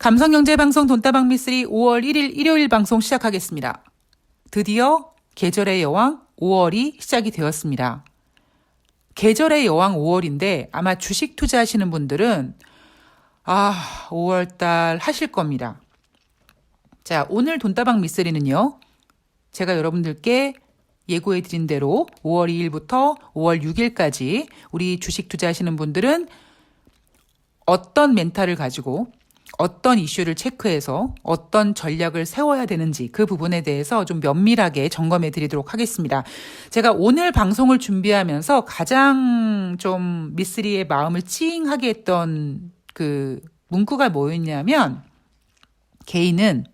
감성경제방송 돈다방 미쓰리 5월 1일 일요일 방송 시작하겠습니다. 드디어 계절의 여왕 5월이 시작이 되었습니다. 계절의 여왕 5월인데 아마 주식 투자하시는 분들은 5월달 하실 겁니다. 자, 오늘 돈다방 미쓰리는요. 제가 여러분들께 예고해드린 대로 5월 2일부터 5월 6일까지 우리 주식 투자하시는 분들은 어떤 멘탈을 가지고 어떤 이슈를 체크해서 어떤 전략을 세워야 되는지 그 부분에 대해서 좀 면밀하게 점검해 드리도록 하겠습니다. 제가 오늘 방송을 준비하면서 가장 좀 미쓰리의 마음을 찡하게 했던 그 문구가 뭐였냐면, 개인은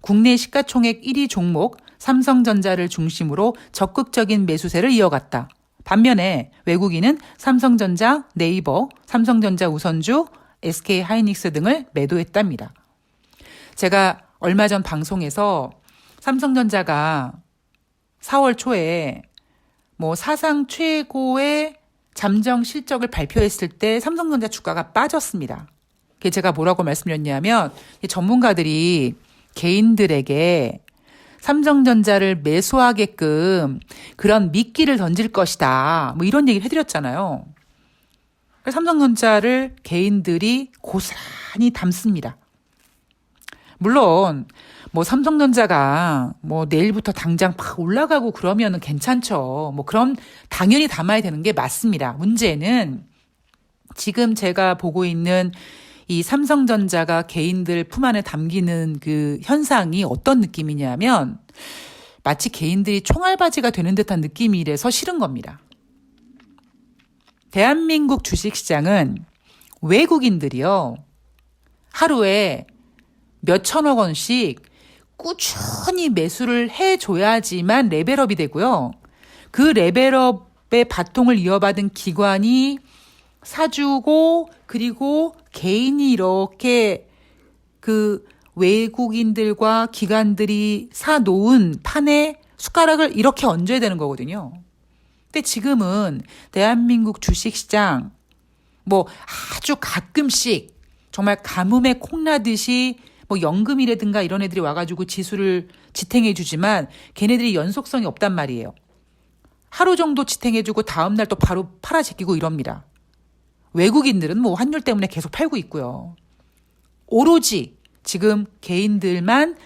국내 시가총액 1위 종목 삼성전자를 중심으로 적극적인 매수세를 이어갔다. 반면에 외국인은 삼성전자, 네이버, 삼성전자 우선주, SK하이닉스 등을 매도했답니다. 제가 얼마 전 방송에서 삼성전자가 4월 초에 사상 최고의 잠정 실적을 발표했을 때 삼성전자 주가가 빠졌습니다. 그게 제가 뭐라고 말씀드렸냐면, 전문가들이 개인들에게 삼성전자를 매수하게끔 그런 미끼를 던질 것이다. 이런 얘기를 해드렸잖아요. 삼성전자를 개인들이 고스란히 담습니다. 물론 삼성전자가 내일부터 당장 팍 올라가고 그러면은 괜찮죠. 그럼 당연히 담아야 되는 게 맞습니다. 문제는 지금 제가 보고 있는 이 삼성전자가 개인들 품 안에 담기는 그 현상이 어떤 느낌이냐면, 마치 개인들이 총알바지가 되는 듯한 느낌이라서 싫은 겁니다. 대한민국 주식시장은 외국인들이요, 하루에 몇 천억 원씩 꾸준히 매수를 해줘야지만 레벨업이 되고요. 그 레벨업의 바통을 이어받은 기관이 사주고, 그리고 개인이 이렇게 그 외국인들과 기관들이 사놓은 판에 숟가락을 이렇게 얹어야 되는 거거든요. 근데 지금은 대한민국 주식시장 아주 가끔씩 정말 가뭄에 콩나듯이 연금이라든가 이런 애들이 와가지고 지수를 지탱해 주지만 걔네들이 연속성이 없단 말이에요. 하루 정도 지탱해 주고 다음날 또 바로 팔아 제끼고 이럽니다. 외국인들은 환율 때문에 계속 팔고 있고요. 오로지 지금 개인들만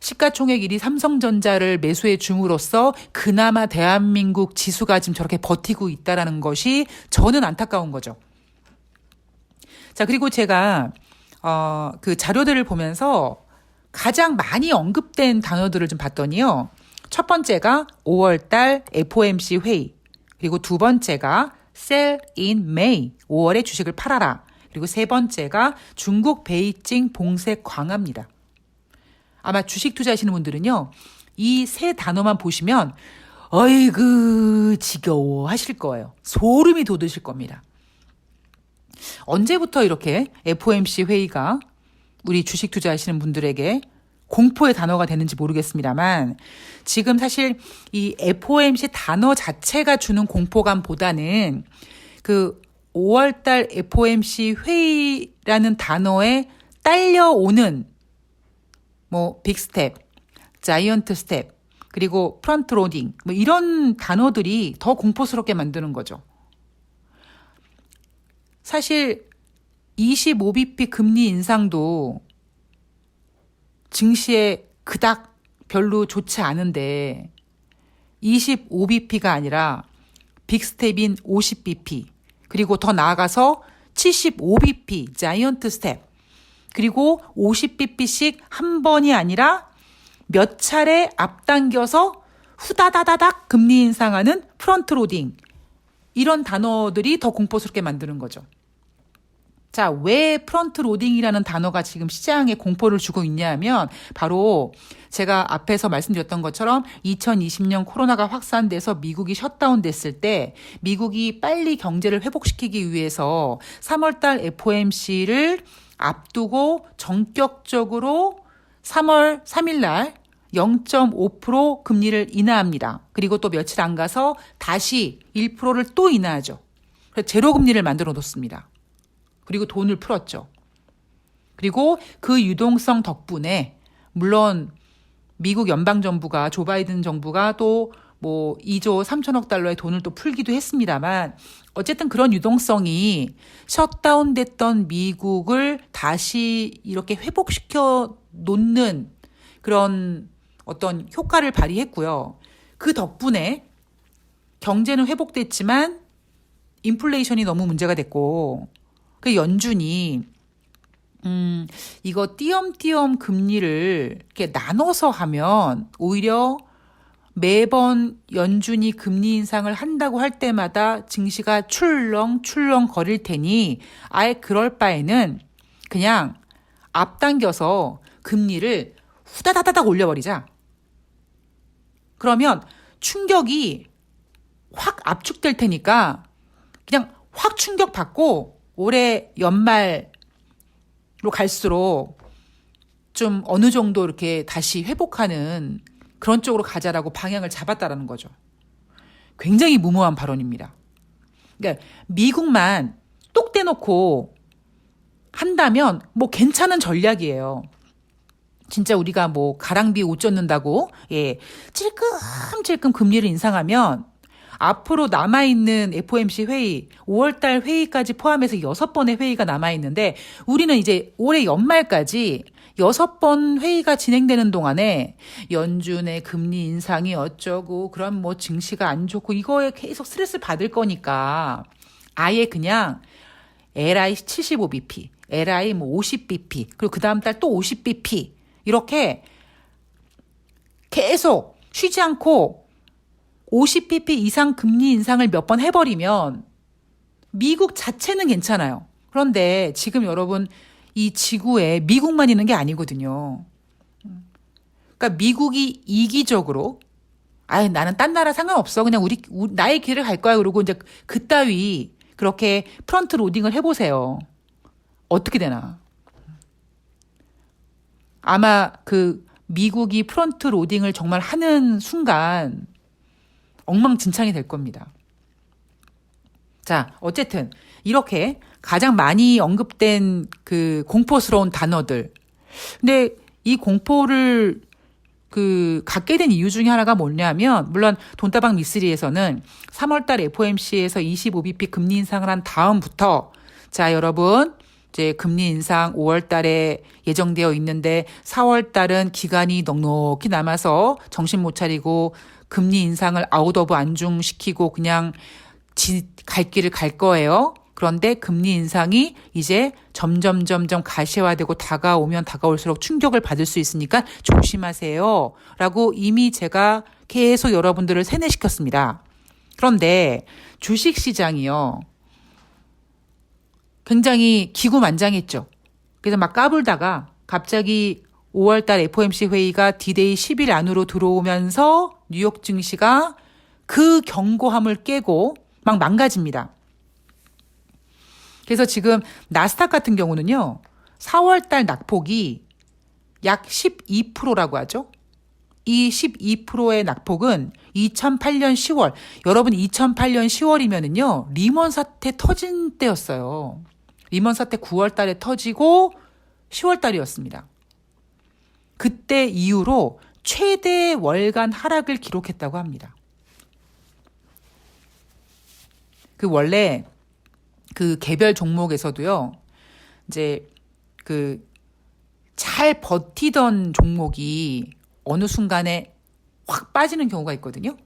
시가총액 1위 삼성전자를 매수해 줌으로써 그나마 대한민국 지수가 지금 저렇게 버티고 있다라는 것이 저는 안타까운 거죠. 자, 그리고 제가 그 자료들을 보면서 가장 많이 언급된 단어들을 좀 봤더니요. 첫 번째가 5월달 FOMC 회의, 그리고 두 번째가 Sell in May, 5월에 주식을 팔아라. 그리고 세 번째가 중국 베이징 봉쇄 강화입니다. 아마 주식 투자하시는 분들은요, 이 세 단어만 보시면 어이구 지겨워 하실 거예요. 소름이 돋으실 겁니다. 언제부터 이렇게 FOMC 회의가 우리 주식 투자하시는 분들에게 공포의 단어가 되는지 모르겠습니다만, 지금 사실 이 FOMC 단어 자체가 주는 공포감보다는 그 5월달 FOMC 회의라는 단어에 딸려오는 빅스텝, 자이언트 스텝, 그리고 프런트 로딩 이런 단어들이 더 공포스럽게 만드는 거죠. 사실 25bp 금리 인상도 증시에 그닥 별로 좋지 않은데 25bp가 아니라 빅스텝인 50bp, 그리고 더 나아가서 75bp 자이언트 스텝, 그리고 50bp씩 한 번이 아니라 몇 차례 앞당겨서 후다다다닥 금리 인상하는 프런트 로딩, 이런 단어들이 더 공포스럽게 만드는 거죠. 자, 왜 프런트 로딩이라는 단어가 지금 시장에 공포를 주고 있냐면, 바로 제가 앞에서 말씀드렸던 것처럼 2020년 코로나가 확산돼서 미국이 셧다운 됐을 때 미국이 빨리 경제를 회복시키기 위해서 3월달 FOMC를 앞두고 전격적으로 3월 3일 날 0.5% 금리를 인하합니다. 그리고 또 며칠 안 가서 다시 1%를 또 인하하죠. 그래서 제로 금리를 만들어 놓습니다. 그리고 돈을 풀었죠. 그리고 그 유동성 덕분에 물론 미국 연방정부가 조 바이든 정부가 또 뭐 2조 3천억 달러의 돈을 또 풀기도 했습니다만 어쨌든 그런 유동성이 셧다운 됐던 미국을 다시 이렇게 회복시켜 놓는 그런 어떤 효과를 발휘했고요. 그 덕분에 경제는 회복됐지만 인플레이션이 너무 문제가 됐고 그 연준이 이거 띄엄띄엄 금리를 이렇게 나눠서 하면 오히려 매번 연준이 금리 인상을 한다고 할 때마다 증시가 출렁출렁 거릴 테니 아예 그럴 바에는 그냥 앞당겨서 금리를 후다다다닥 올려버리자. 그러면 충격이 확 압축될 테니까 그냥 확 충격받고 올해 연말로 갈수록 좀 어느 정도 이렇게 다시 회복하는 그런 쪽으로 가자라고 방향을 잡았다라는 거죠. 굉장히 무모한 발언입니다. 그러니까 미국만 똑 떼놓고 한다면 뭐 괜찮은 전략이에요. 진짜 우리가 뭐 가랑비 옷 젖는다고 찔끔찔끔 금리를 인상하면 앞으로 남아있는 FOMC 회의 5월달 회의까지 포함해서 6번의 회의가 남아있는데 우리는 이제 올해 연말까지 6번 회의가 진행되는 동안에 연준의 금리 인상이 어쩌고 그럼 뭐 증시가 안 좋고 이거에 계속 스트레스 받을 거니까 아예 그냥 LI 75bp, LI 뭐 50bp 그리고 그 다음 달 또 50bp 이렇게 계속 쉬지 않고 50bp 이상 금리 인상을 몇 번 해버리면 미국 자체는 괜찮아요. 그런데 지금 여러분 이 지구에 미국만 있는 게 아니거든요. 그러니까 미국이 이기적으로 나는 딴 나라 상관없어. 그냥 나의 길을 갈 거야. 그러고 이제 그따위 그렇게 프런트 로딩을 해보세요. 어떻게 되나. 아마 그 미국이 프런트 로딩을 정말 하는 순간 엉망진창이 될 겁니다. 자, 어쨌든 이렇게 가장 많이 언급된 그 공포스러운 단어들. 근데 이 공포를 갖게 된 이유 중에 하나가 뭐냐면 물론 돈다방 미쓰리에서는 3월달 FOMC에서 25bp 금리 인상을 한 다음부터 자, 여러분 이제 금리 인상 5월 달에 예정되어 있는데 4월 달은 기간이 넉넉히 남아서 정신 못 차리고 금리 인상을 아웃 오브 안중시키고 그냥 갈 길을 갈 거예요. 그런데 금리 인상이 이제 점점 가시화되고 다가오면 다가올수록 충격을 받을 수 있으니까 조심하세요. 라고 이미 제가 계속 여러분들을 세뇌시켰습니다. 그런데 주식시장이요. 굉장히 기구만장했죠. 그래서 막 까불다가 갑자기 5월달 FOMC 회의가 D-Day 10일 안으로 들어오면서 뉴욕 증시가 그 경고함을 깨고 막 망가집니다. 그래서 지금 나스닥 같은 경우는요. 4월달 낙폭이 약 12%라고 하죠. 이 12%의 낙폭은 2008년 10월. 여러분 2008년 10월이면은요. 리먼 사태 터진 때였어요. 리먼 사태 9월 달에 터지고 10월 달이었습니다. 그때 이후로 최대 월간 하락을 기록했다고 합니다. 원래 개별 종목에서도요. 이제 잘 버티던 종목이 어느 순간에 확 빠지는 경우가 있거든요.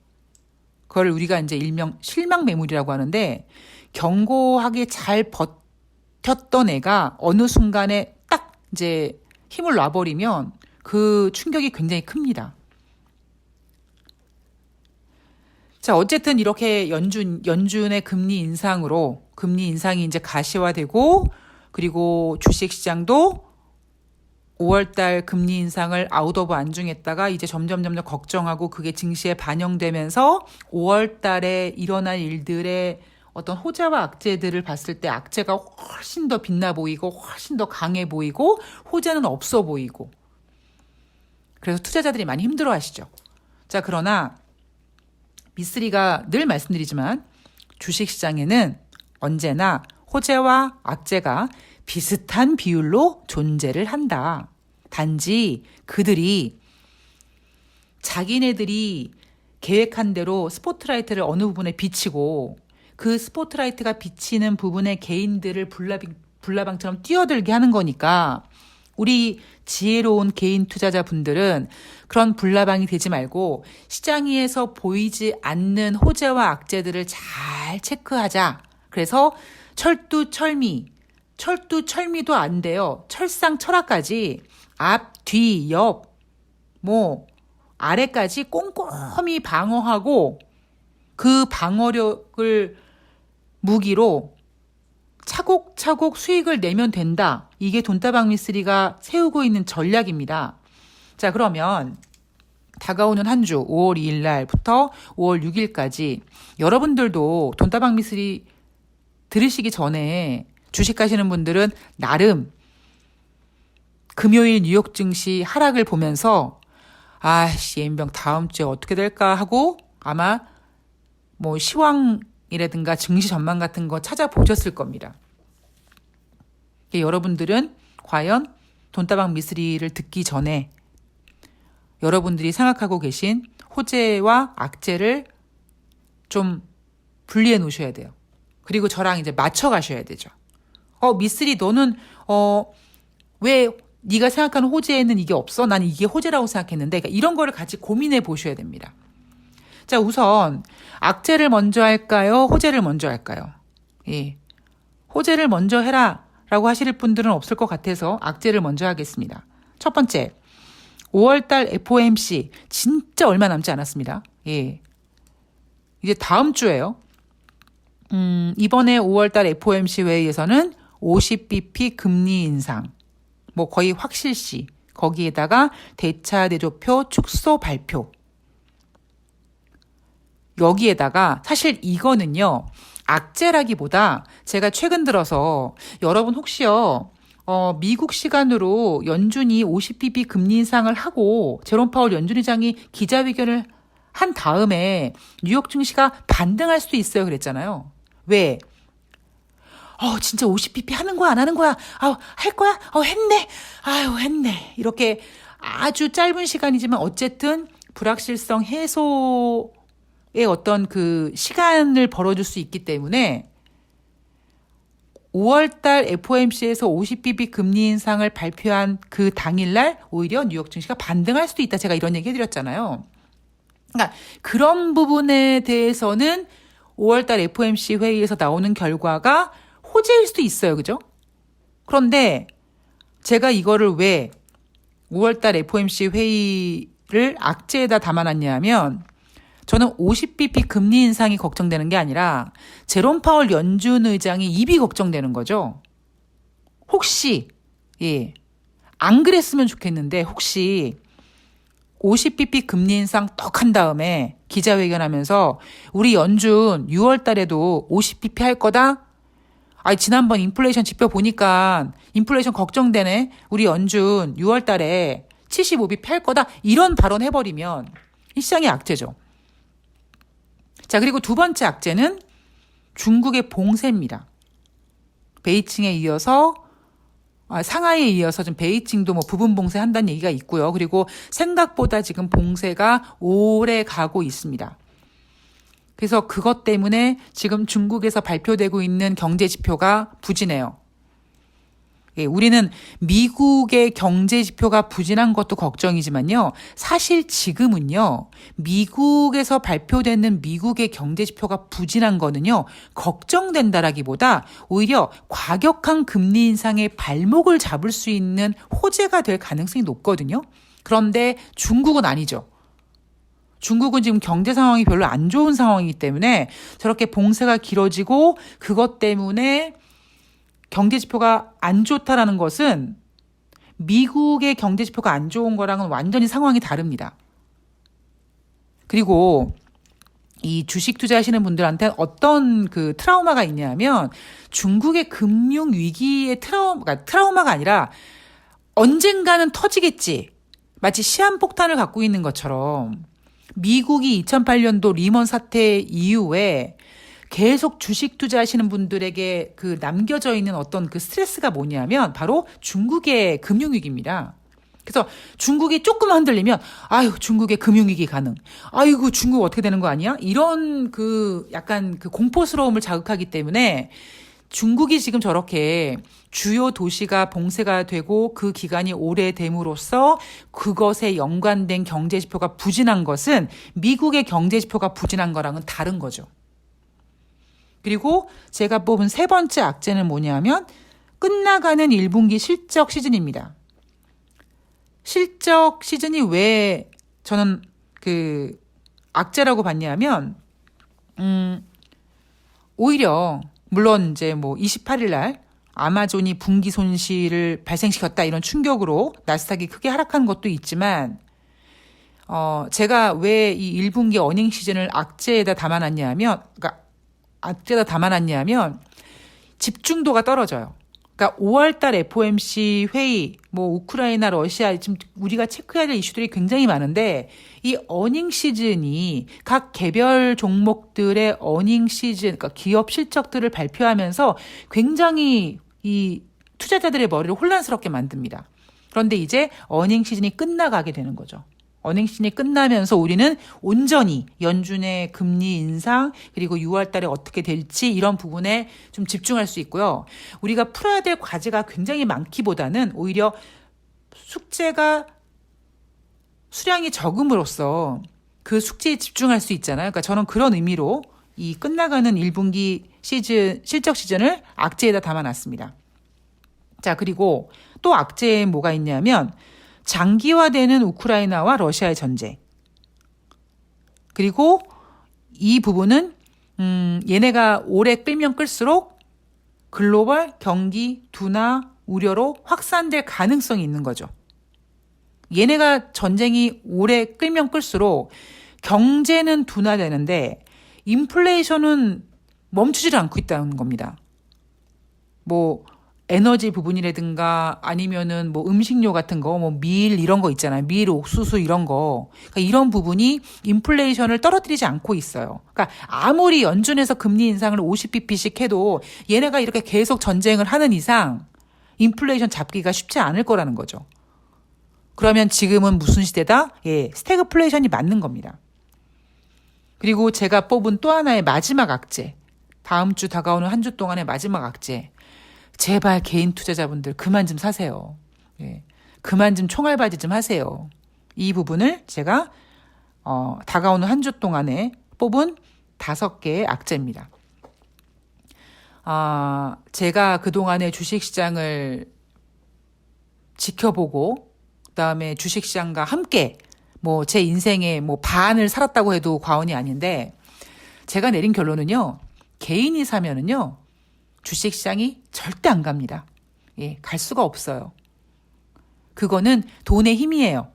그걸 우리가 이제 일명 실망 매물이라고 하는데 견고하게 잘 버텼던 애가 어느 순간에 딱 이제 힘을 놔버리면 그 충격이 굉장히 큽니다. 자, 어쨌든 이렇게 연준의 금리 인상이 이제 가시화되고 그리고 주식시장도 5월달 금리 인상을 아웃 오브 안중했다가 이제 점점 걱정하고 그게 증시에 반영되면서 5월달에 일어날 일들의 어떤 호재와 악재들을 봤을 때 악재가 훨씬 더 빛나 보이고 훨씬 더 강해 보이고 호재는 없어 보이고 그래서 투자자들이 많이 힘들어하시죠. 자, 그러나 미쓰리가 늘 말씀드리지만 주식시장에는 언제나 호재와 악재가 비슷한 비율로 존재를 한다. 단지 그들이 자기네들이 계획한 대로 스포트라이트를 어느 부분에 비치고 그 스포트라이트가 비치는 부분에 개인들을 불나방처럼 뛰어들게 하는 거니까 우리 지혜로운 개인 투자자분들은 그런 불나방이 되지 말고 시장 위에서 보이지 않는 호재와 악재들을 잘 체크하자. 그래서 철두철미도 안 돼요. 철상철하까지 앞, 뒤, 옆, 아래까지 꼼꼼히 방어하고 그 방어력을 무기로 차곡차곡 수익을 내면 된다. 이게 돈다방 미쓰리가 세우고 있는 전략입니다. 자, 그러면 다가오는 한 주 5월 2일 날부터 5월 6일까지 여러분들도 돈다방 미쓰리 들으시기 전에 주식 하시는 분들은 나름 금요일 뉴욕 증시 하락을 보면서 예인병 다음 주에 어떻게 될까 하고 아마 시황이라든가 증시 전망 같은 거 찾아보셨을 겁니다. 여러분들은 과연 돈다방 미쓰리를 듣기 전에 여러분들이 생각하고 계신 호재와 악재를 좀 분리해 놓으셔야 돼요. 그리고 저랑 이제 맞춰 가셔야 되죠. 미쓰리 너는 왜 네가 생각하는 호재에는 이게 없어? 난 이게 호재라고 생각했는데. 그러니까 이런 거를 같이 고민해 보셔야 됩니다. 자, 우선 악재를 먼저 할까요? 호재를 먼저 할까요? 예. 호재를 먼저 해라 라고 하실 분들은 없을 것 같아서 악재를 먼저 하겠습니다. 첫 번째, 5월달 FOMC 진짜 얼마 남지 않았습니다. 예. 이제 다음 주에요. 이번에 5월달 FOMC 회의에서는 50bp 금리 인상, 거의 확실시, 거기에다가 대차대조표 축소 발표. 여기에다가 사실 이거는요, 악재라기보다 제가 최근 들어서 여러분 혹시요, 미국 시간으로 연준이 50bp 금리 인상을 하고 제롬 파월 연준 의장이 기자회견을 한 다음에 뉴욕 증시가 반등할 수도 있어요 그랬잖아요. 왜? 진짜 50bp 하는 거야 안 하는 거야? 할 거야? 했네. 했네. 이렇게 아주 짧은 시간이지만 어쨌든 불확실성 해소의 어떤 그 시간을 벌어줄 수 있기 때문에 5월달 FOMC에서 50bp 금리 인상을 발표한 그 당일날 오히려 뉴욕 증시가 반등할 수도 있다. 제가 이런 얘기 해드렸잖아요. 그러니까 그런 부분에 대해서는 5월달 FOMC 회의에서 나오는 결과가 호재일 수도 있어요. 그죠? 그런데 제가 이거를 왜 5월달 FOMC 회의를 악재에다 담아놨냐 하면 저는 50bp 금리 인상이 걱정되는 게 아니라 제롬 파월 연준 의장이 입이 걱정되는 거죠. 혹시 안 그랬으면 좋겠는데 혹시 50bp 금리 인상 떡 한 다음에 기자회견하면서 우리 연준 6월 달에도 50bp 할 거다? 지난번 인플레이션 지표 보니까 인플레이션 걱정되네. 우리 연준 6월 달에 75bp 할 거다. 이런 발언 해버리면 이 시장의 악재죠. 자, 그리고 두 번째 악재는 중국의 봉쇄입니다. 베이징에 이어서 상하이에 이어서 좀 베이징도 부분 봉쇄한다는 얘기가 있고요. 그리고 생각보다 지금 봉쇄가 오래 가고 있습니다. 그래서 그것 때문에 지금 중국에서 발표되고 있는 경제 지표가 부진해요. 우리는 미국의 경제 지표가 부진한 것도 걱정이지만요. 사실 지금은요. 미국에서 발표되는 미국의 경제 지표가 부진한 거는요. 걱정된다라기보다 오히려 과격한 금리 인상의 발목을 잡을 수 있는 호재가 될 가능성이 높거든요. 그런데 중국은 아니죠. 중국은 지금 경제 상황이 별로 안 좋은 상황이기 때문에 저렇게 봉쇄가 길어지고 그것 때문에 경제 지표가 안 좋다라는 것은 미국의 경제 지표가 안 좋은 거랑은 완전히 상황이 다릅니다. 그리고 이 주식 투자하시는 분들한테 어떤 그 트라우마가 있냐면 중국의 금융 위기의 트라우마가 아니라 언젠가는 터지겠지. 마치 시한폭탄을 갖고 있는 것처럼 미국이 2008년도 리먼 사태 이후에 계속 주식 투자하시는 분들에게 그 남겨져 있는 어떤 그 스트레스가 뭐냐면 바로 중국의 금융위기입니다. 그래서 중국이 조금만 흔들리면 아유 중국의 금융위기 가능. 아이고 중국 어떻게 되는 거 아니야? 이런 그 약간 그 공포스러움을 자극하기 때문에 중국이 지금 저렇게 주요 도시가 봉쇄가 되고 그 기간이 오래됨으로써 그것에 연관된 경제지표가 부진한 것은 미국의 경제지표가 부진한 거랑은 다른 거죠. 그리고 제가 뽑은 세 번째 악재는 뭐냐면 끝나가는 1분기 실적 시즌입니다. 실적 시즌이 왜 저는 그 악재라고 봤냐면 오히려 물론 이제 뭐 28일 날 아마존이 분기 손실을 발생시켰다 이런 충격으로 나스닥이 크게 하락한 것도 있지만 제가 왜 이 1분기 어닝 시즌을 악재에다 담아놨냐면 집중도가 떨어져요. 그러니까 5월달 FOMC 회의, 뭐 우크라이나, 러시아 지금 우리가 체크해야 될 이슈들이 굉장히 많은데 이 어닝 시즌이 각 개별 종목들의 어닝 시즌, 그러니까 기업 실적들을 발표하면서 굉장히 이 투자자들의 머리를 혼란스럽게 만듭니다. 그런데 이제 어닝 시즌이 끝나가게 되는 거죠. 어닝 시즌이 끝나면서 우리는 온전히 연준의 금리 인상 그리고 6월 달에 어떻게 될지 이런 부분에 좀 집중할 수 있고요. 우리가 풀어야 될 과제가 굉장히 많기보다는 오히려 숙제가 수량이 적음으로써 그 숙제에 집중할 수 있잖아요. 그러니까 저는 그런 의미로 이 끝나가는 1분기 시즌, 실적 시즌을 악재에다 담아놨습니다. 자, 그리고 또 악재에 뭐가 있냐면 장기화되는 우크라이나와 러시아의 전쟁. 그리고 이 부분은 얘네가 오래 끌면 끌수록 글로벌 경기 둔화 우려로 확산될 가능성이 있는 거죠. 얘네가 전쟁이 오래 끌면 끌수록 경제는 둔화되는데 인플레이션은 멈추질 않고 있다는 겁니다. 뭐 에너지 부분이라든가 아니면은 뭐 음식료 같은 거, 뭐 밀 이런 거 있잖아요. 밀, 옥수수 이런 거. 그러니까 이런 부분이 인플레이션을 떨어뜨리지 않고 있어요. 그러니까 아무리 연준에서 금리 인상을 50bp씩 해도 얘네가 이렇게 계속 전쟁을 하는 이상 인플레이션 잡기가 쉽지 않을 거라는 거죠. 그러면 지금은 무슨 시대다? 예, 스태그플레이션이 맞는 겁니다. 그리고 제가 뽑은 또 하나의 마지막 악재. 다음 주 다가오는 한 주 동안의 마지막 악재. 제발 개인 투자자분들 그만 좀 사세요. 예, 그만 좀 총알바지 좀 하세요. 이 부분을 제가 다가오는 한 주 동안에 뽑은 5개의 악재입니다. 제가 그동안의 주식시장을 지켜보고 그다음에 주식시장과 함께 뭐 제 인생의 뭐 반을 살았다고 해도 과언이 아닌데 제가 내린 결론은요. 개인이 사면은요. 주식시장이 절대 안 갑니다. 예, 갈 수가 없어요. 그거는 돈의 힘이에요.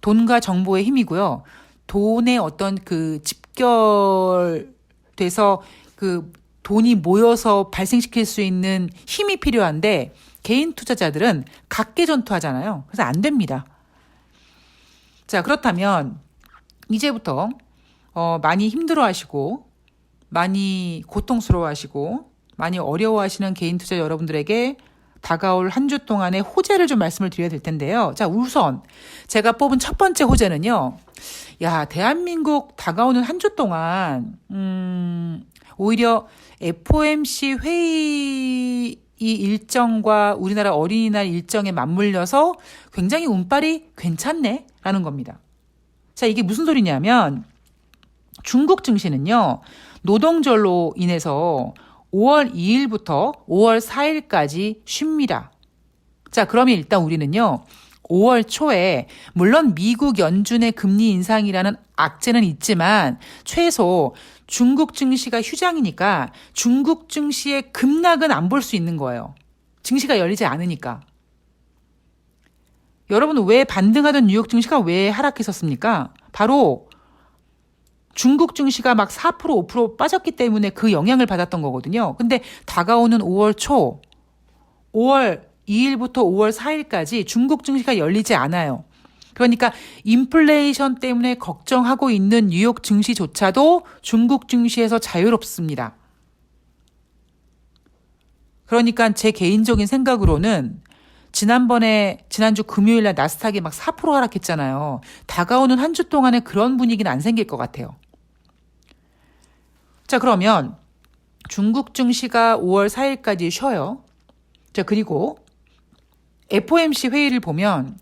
돈과 정보의 힘이고요. 돈의 어떤 그 집결돼서 그 돈이 모여서 발생시킬 수 있는 힘이 필요한데 개인 투자자들은 각계전투하잖아요. 그래서 안 됩니다. 자, 그렇다면 이제부터 많이 힘들어하시고 많이 고통스러워하시고 많이 어려워하시는 개인 투자 여러분들에게 다가올 한 주 동안의 호재를 좀 말씀을 드려야 될 텐데요. 자, 우선 제가 뽑은 첫 번째 호재는요. 야, 대한민국 다가오는 한 주 동안 오히려 FOMC 회의 이 일정과 우리나라 어린이날 일정에 맞물려서 굉장히 운빨이 괜찮네라는 겁니다. 자, 이게 무슨 소리냐면 중국 증시는요. 노동절로 인해서 5월 2일부터 5월 4일까지 쉽니다. 자, 그러면 일단 우리는요. 5월 초에 물론 미국 연준의 금리 인상이라는 악재는 있지만 최소 중국 증시가 휴장이니까 중국 증시의 급락은 안 볼 수 있는 거예요. 증시가 열리지 않으니까. 여러분 왜 반등하던 뉴욕 증시가 왜 하락했었습니까? 바로 중국 증시가 막 4%, 5% 빠졌기 때문에 그 영향을 받았던 거거든요. 근데 다가오는 5월 초, 5월 2일부터 5월 4일까지 중국 증시가 열리지 않아요. 그러니까 인플레이션 때문에 걱정하고 있는 뉴욕 증시조차도 중국 증시에서 자유롭습니다. 그러니까 제 개인적인 생각으로는 지난주 금요일날 나스닥이 막 4% 하락했잖아요. 다가오는 한 주 동안에 그런 분위기는 안 생길 것 같아요. 자, 그러면 중국 증시가 5월 4일까지 쉬어요. 자, 그리고 FOMC 회의를 보면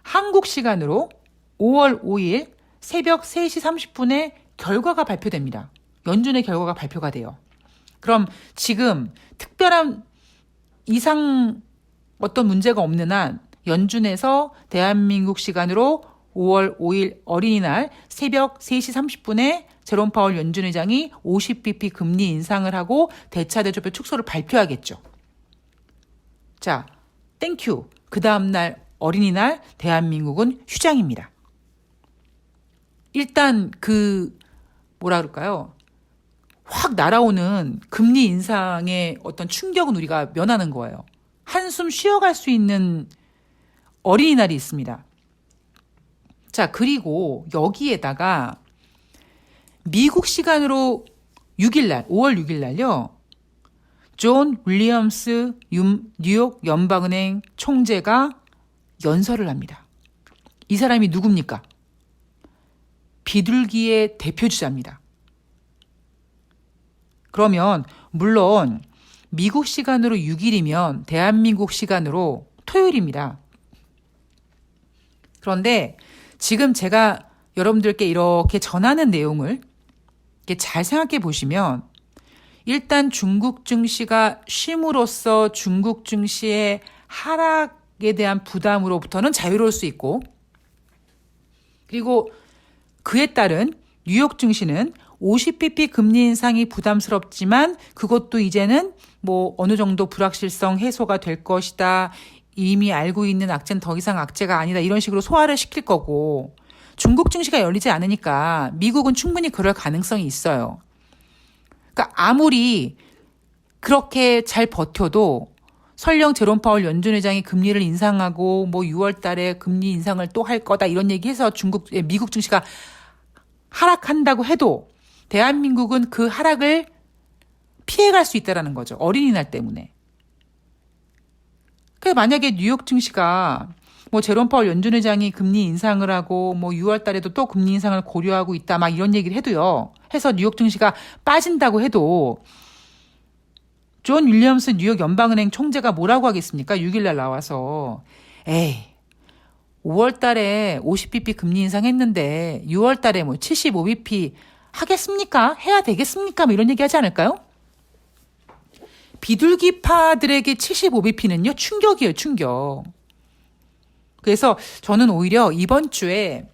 한국 시간으로 5월 5일 새벽 3시 30분에 결과가 발표됩니다. 연준의 결과가 발표가 돼요. 그럼 지금 특별한 이상 어떤 문제가 없는 한 연준에서 대한민국 시간으로 5월 5일 어린이날 새벽 3시 30분에 제롬 파월 연준 의장이 50bp 금리 인상을 하고 대차대조표 축소를 발표하겠죠. 자, 땡큐. 그 다음날 어린이날 대한민국은 휴장입니다. 일단 뭐라 그럴까요? 확 날아오는 금리 인상의 어떤 충격은 우리가 면하는 거예요. 한숨 쉬어갈 수 있는 어린이날이 있습니다. 자, 그리고 여기에다가 미국 시간으로 5월 6일 날요. 존 윌리엄스 뉴욕 연방은행 총재가 연설을 합니다. 이 사람이 누굽니까? 비둘기의 대표주자입니다. 그러면 물론 미국 시간으로 6일이면 대한민국 시간으로 토요일입니다. 그런데 지금 제가 여러분들께 이렇게 전하는 내용을 이렇게 잘 생각해 보시면 일단 중국 증시가 쉼으로써 중국 증시의 하락에 대한 부담으로부터는 자유로울 수 있고 그리고 그에 따른 뉴욕 증시는 50bp 금리 인상이 부담스럽지만 그것도 이제는 뭐 어느 정도 불확실성 해소가 될 것이다. 이미 알고 있는 악재는 더 이상 악재가 아니다. 이런 식으로 소화를 시킬 거고 중국 증시가 열리지 않으니까 미국은 충분히 그럴 가능성이 있어요. 그러니까 아무리 그렇게 잘 버텨도 설령 제롬 파월 연준 의장이 금리를 인상하고 뭐 6월 달에 금리 인상을 또 할 거다 이런 얘기해서 미국 증시가 하락한다고 해도 대한민국은 그 하락을 피해갈 수 있다는 거죠. 어린이날 때문에. 만약에 뉴욕 증시가 뭐 제롬 파월 연준 의장이 금리 인상을 하고 뭐 6월 달에도 또 금리 인상을 고려하고 있다 막 이런 얘기를 해도요. 해서 뉴욕 증시가 빠진다고 해도 존 윌리엄스 뉴욕 연방은행 총재가 뭐라고 하겠습니까? 6일 날 나와서 5월 달에 50bp 금리 인상했는데 6월 달에 뭐 75bp 하겠습니까? 해야 되겠습니까? 뭐 이런 얘기 하지 않을까요? 비둘기파들에게 75bp는요, 충격이에요, 충격. 그래서 저는 오히려 이번 주에,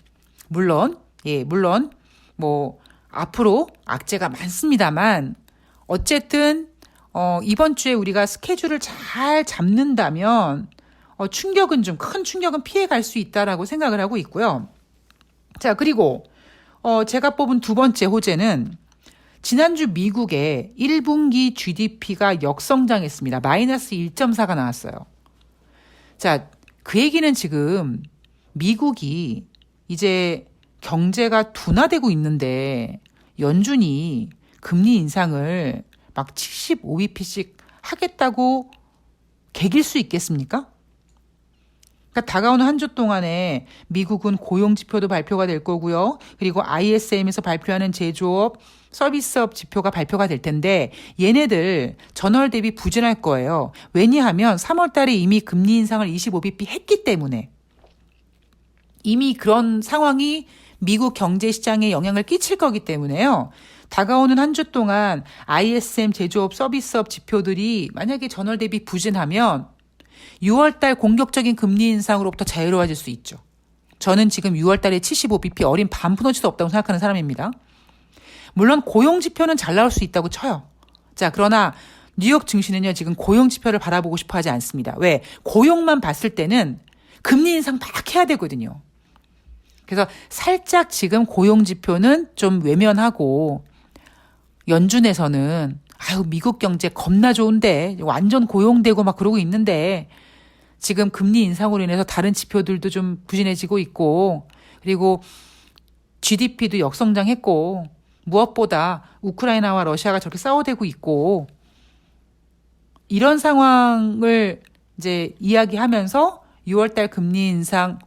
물론, 뭐, 앞으로 악재가 많습니다만, 어쨌든, 이번 주에 우리가 스케줄을 잘 잡는다면, 큰 충격은 피해갈 수 있다라고 생각을 하고 있고요. 자, 그리고, 제가 뽑은 두 번째 호재는, 지난주 미국의 1분기 GDP가 역성장했습니다. 마이너스 1.4가 나왔어요. 자, 그 얘기는 지금 미국이 이제 경제가 둔화되고 있는데 연준이 금리 인상을 막 75bp씩 하겠다고 개길 수 있겠습니까? 그러니까 다가오는 한 주 동안에 미국은 고용지표도 발표가 될 거고요. 그리고 ISM에서 발표하는 제조업, 서비스업 지표가 발표가 될 텐데 얘네들 전월 대비 부진할 거예요. 왜냐하면 3월 달에 이미 금리 인상을 25bp 했기 때문에 이미 그런 상황이 미국 경제 시장에 영향을 끼칠 거기 때문에요. 다가오는 한 주 동안 ISM 제조업, 서비스업 지표들이 만약에 전월 대비 부진하면 6월 달 공격적인 금리 인상으로부터 자유로워질 수 있죠. 저는 지금 6월 달에 75bp 어린 반푼어치도 없다고 생각하는 사람입니다. 물론 고용지표는 잘 나올 수 있다고 쳐요. 자, 그러나 뉴욕 증시는요, 지금 고용지표를 바라보고 싶어 하지 않습니다. 왜? 고용만 봤을 때는 금리 인상 막 해야 되거든요. 그래서 살짝 지금 고용지표는 좀 외면하고 연준에서는 미국 경제 겁나 좋은데 완전 고용되고 막 그러고 있는데 지금 금리 인상으로 인해서 다른 지표들도 좀 부진해지고 있고 그리고 GDP도 역성장했고 무엇보다 우크라이나와 러시아가 저렇게 싸워대고 있고 이런 상황을 이제 이야기하면서 6월달 금리 인상,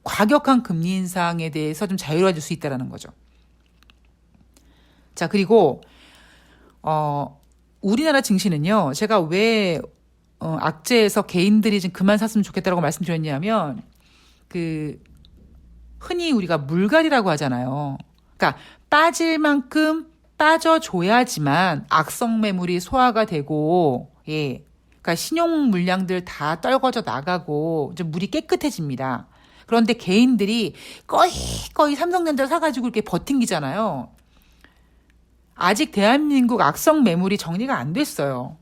과격한 금리 인상에 대해서 좀 자유로워질 수 있다는 거죠. 자, 그리고 우리나라 증시는요, 제가 왜 악재에서 개인들이 좀 그만 샀으면 좋겠다라고 말씀드렸냐면, 흔히 우리가 물갈이라고 하잖아요. 그러니까 빠질 만큼 빠져줘야지만 악성 매물이 소화가 되고, 예. 그러니까 신용 물량들 다 떨궈져 나가고 좀 물이 깨끗해집니다. 그런데 개인들이 거의 삼성전자 사가지고 이렇게 버팅기잖아요. 아직 대한민국 악성 매물이 정리가 안 됐어요.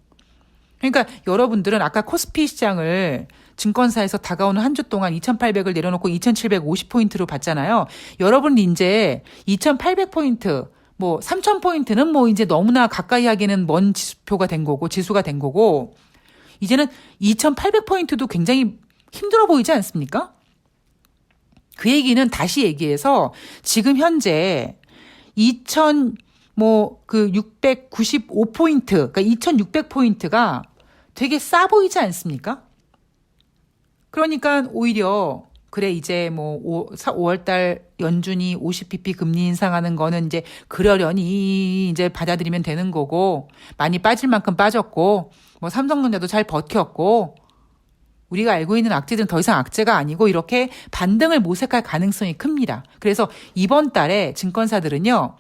그러니까 여러분들은 아까 코스피 시장을 증권사에서 다가오는 한 주 동안 2,800을 내려놓고 2,750포인트로 봤잖아요. 여러분 이제 2,800포인트, 3,000포인트는 이제 너무나 가까이 하기에는 먼 지수표가 된 거고, 지수가 된 거고, 이제는 2,800포인트도 굉장히 힘들어 보이지 않습니까? 그 얘기는 다시 얘기해서 지금 현재 695포인트, 그러니까 2,600포인트가 되게 싸 보이지 않습니까? 그러니까 오히려 그래 이제 5월달 연준이 50bp 금리 인상하는 거는 이제 그러려니 이제 받아들이면 되는 거고, 많이 빠질 만큼 빠졌고, 삼성전자도 잘 버텼고, 우리가 알고 있는 악재들은 더 이상 악재가 아니고 이렇게 반등을 모색할 가능성이 큽니다. 그래서 이번 달에 증권사들은요,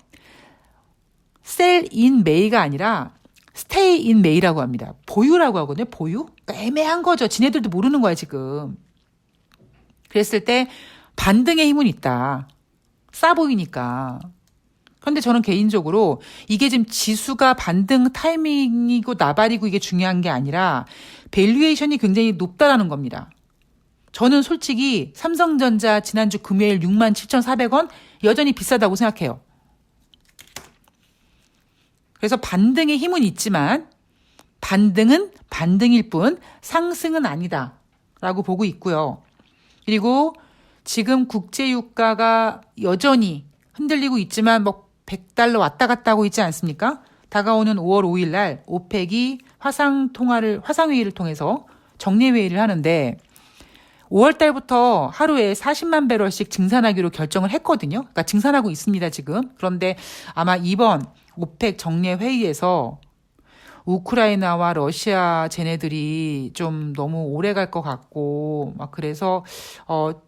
sell in May가 아니라 stay in May라고 합니다. 보유라고 하거든요. 보유? 그러니까 애매한 거죠. 지네들도 모르는 거야 지금. 그랬을 때 반등의 힘은 있다. 싸 보이니까. 그런데 저는 개인적으로 이게 지금 지수가 반등 타이밍이고 나발이고 이게 중요한 게 아니라 밸류에이션이 굉장히 높다라는 겁니다. 저는 솔직히 삼성전자 지난주 금요일 67,400원 여전히 비싸다고 생각해요. 그래서 반등의 힘은 있지만 반등은 반등일 뿐 상승은 아니다라고 보고 있고요. 그리고 지금 국제유가가 여전히 흔들리고 있지만 100달러 왔다 갔다 하고 있지 않습니까? 다가오는 5월 5일 날 오펙이 화상회의를 통해서 정례회의를 하는데 5월 달부터 하루에 40만 배럴씩 증산하기로 결정을 했거든요. 그러니까 증산하고 있습니다, 지금. 그런데 아마 이번 오펙 정례회의에서 우크라이나와 러시아 쟤네들이 좀 너무 오래 갈 것 같고 그래서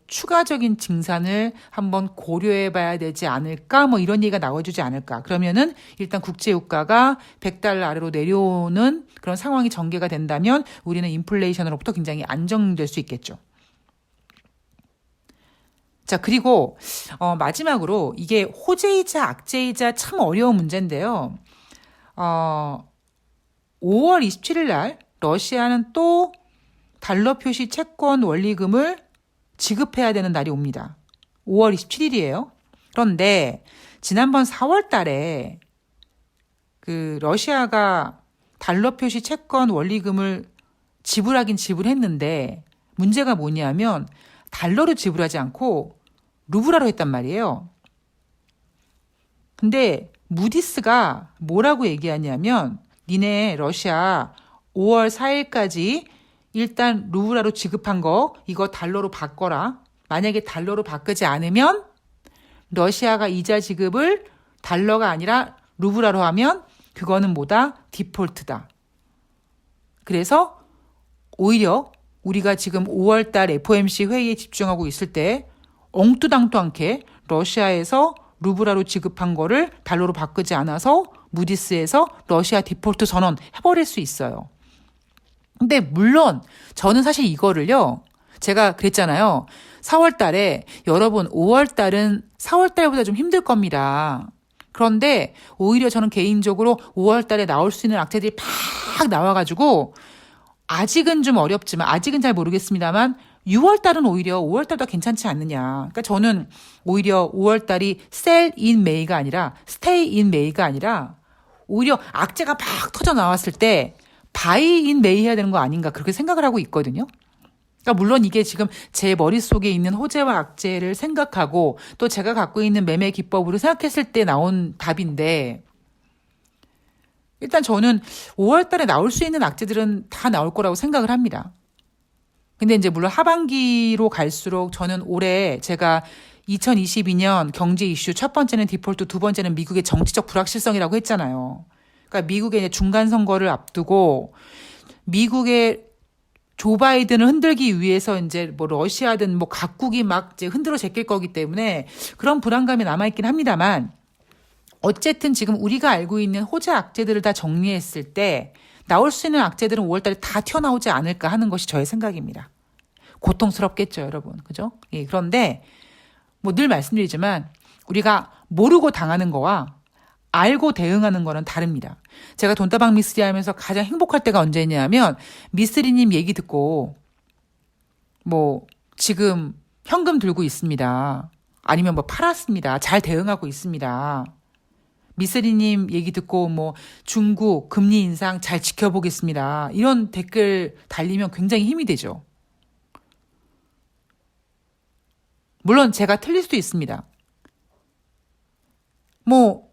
추가적인 증산을 한번 고려해 봐야 되지 않을까 이런 얘기가 나와주지 않을까. 그러면은 일단 국제유가가 100달러 아래로 내려오는 그런 상황이 전개가 된다면 우리는 인플레이션으로부터 굉장히 안정될 수 있겠죠. 자, 그리고 마지막으로 이게 호재이자 악재이자 참 어려운 문제인데요. 5월 27일 날 러시아는 또 달러 표시 채권 원리금을 지급해야 되는 날이 옵니다. 5월 27일이에요. 그런데 지난번 4월 달에 러시아가 달러 표시 채권 원리금을 지불하긴 지불했는데 문제가 뭐냐면 달러로 지불하지 않고 루블화로 했단 말이에요. 근데 무디스가 뭐라고 얘기하냐면 니네 러시아 5월 4일까지 일단 루블화로 지급한 거 이거 달러로 바꿔라. 만약에 달러로 바꾸지 않으면 러시아가 이자 지급을 달러가 아니라 루블화로 하면 그거는 디폴트다. 그래서 오히려 우리가 지금 5월달 FOMC 회의에 집중하고 있을 때 엉뚜당도 않게 러시아에서 루블화로 지급한 거를 달러로 바꾸지 않아서 무디스에서 러시아 디폴트 선언 해버릴 수 있어요. 근데 물론 저는 사실 이거를요. 제가 그랬잖아요. 4월 달에 여러분 5월 달은 4월 달보다 좀 힘들 겁니다. 그런데 오히려 저는 개인적으로 5월 달에 나올 수 있는 악재들이 팍 나와가지고 아직은 좀 어렵지만 아직은 잘 모르겠습니다만 6월 달은 오히려 5월 달보다 괜찮지 않느냐. 그러니까 저는 오히려 5월 달이 sell in May가 아니라 stay in May가 아니라 오히려 악재가 막 터져 나왔을 때 buy in May 해야 되는 거 아닌가 그렇게 생각을 하고 있거든요. 그러니까 물론 이게 지금 제 머릿속에 있는 호재와 악재를 생각하고 또 제가 갖고 있는 매매 기법으로 생각했을 때 나온 답인데 일단 저는 5월 달에 나올 수 있는 악재들은 다 나올 거라고 생각을 합니다. 근데 이제 물론 하반기로 갈수록 저는 올해 제가 2022년 경제 이슈 첫 번째는 디폴트, 두 번째는 미국의 정치적 불확실성이라고 했잖아요. 그러니까 미국의 이제 중간 선거를 앞두고 미국의 조 바이든을 흔들기 위해서 이제 뭐 러시아든 뭐 각국이 막 이제 흔들어 제낄 거기 때문에 그런 불안감이 남아있긴 합니다만 어쨌든 지금 우리가 알고 있는 호재 악재들을 다 정리했을 때 나올 수 있는 악재들은 5월달에 다 튀어나오지 않을까 하는 것이 저의 생각입니다. 고통스럽겠죠, 여러분. 그죠? 예, 그런데 뭐 늘 말씀드리지만 우리가 모르고 당하는 거와 알고 대응하는 거는 다릅니다. 제가 돈다방 미스리 하면서 가장 행복할 때가 언제냐면 미스리님 얘기 듣고 뭐 지금 현금 들고 있습니다. 아니면 뭐 팔았습니다. 잘 대응하고 있습니다. 미스리님 얘기 듣고 뭐 중국 금리 인상 잘 지켜보겠습니다. 이런 댓글 달리면 굉장히 힘이 되죠. 물론 제가 틀릴 수도 있습니다. 뭐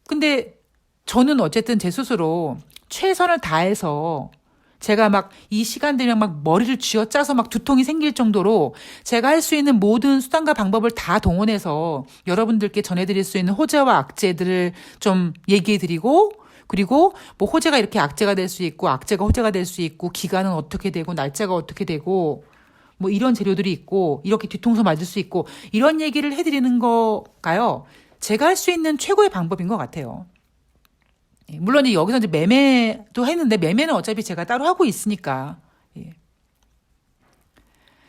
근데 저는 어쨌든 제 스스로 최선을 다해서 제가 막 이 시간 되면 막 머리를 쥐어짜서 막 두통이 생길 정도로 제가 할 수 있는 모든 수단과 방법을 다 동원해서 여러분들께 전해드릴 수 있는 호재와 악재들을 좀 얘기해드리고 그리고 뭐 호재가 이렇게 악재가 될 수 있고 악재가 호재가 될 수 있고 기간은 어떻게 되고 날짜가 어떻게 되고 뭐 이런 재료들이 있고 이렇게 뒤통수 맞을 수 있고 이런 얘기를 해드리는 거가요. 제가 할 수 있는 최고의 방법인 것 같아요. 물론 여기서 이제 매매도 했는데 매매는 어차피 제가 따로 하고 있으니까. 예.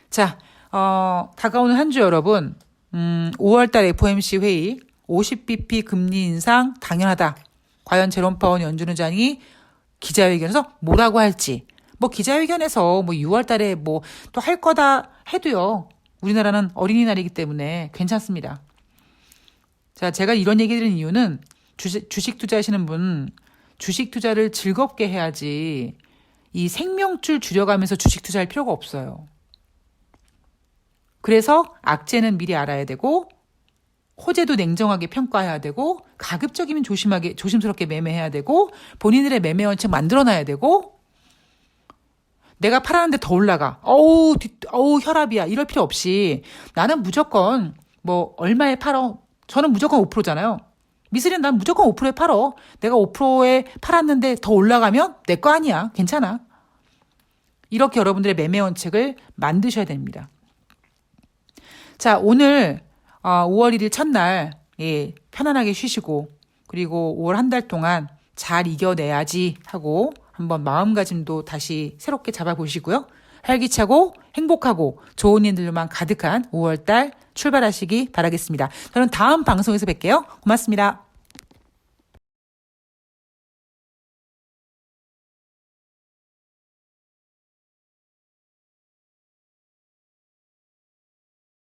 자, 다가오는 한 주 여러분, 5월달 FOMC 회의 50bp 금리 인상 당연하다. 과연 제롬 파월 연준 의장이 기자회견에서 뭐라고 할지. 뭐 기자회견에서 뭐 6월달에 뭐 또 할 거다 해도요. 우리나라는 어린이날이기 때문에 괜찮습니다. 자, 제가 이런 얘기 드리는 이유는 주식 투자하시는 분, 주식 투자를 즐겁게 해야지 이 생명줄 줄여가면서 주식 투자할 필요가 없어요. 그래서 악재는 미리 알아야 되고 호재도 냉정하게 평가해야 되고 가급적이면 조심스럽게 매매해야 되고 본인들의 매매 원칙 만들어놔야 되고 내가 팔았는데 더 올라가. 어우 혈압이야. 이럴 필요 없이 나는 무조건 뭐 얼마에 팔어. 저는 무조건 5%잖아요. 미스리는 난 무조건 5%에 팔어. 내가 5%에 팔았는데 더 올라가면 내 거 아니야. 괜찮아. 이렇게 여러분들의 매매 원칙을 만드셔야 됩니다. 자, 오늘 5월 1일 첫날 예, 편안하게 쉬시고 그리고 5월 한 달 동안 잘 이겨내야지 하고 한번 마음가짐도 다시 새롭게 잡아보시고요. 활기차고 행복하고 좋은 일들만 가득한 5월 달 출발하시기 바라겠습니다. 저는 다음 방송에서 뵐게요. 고맙습니다.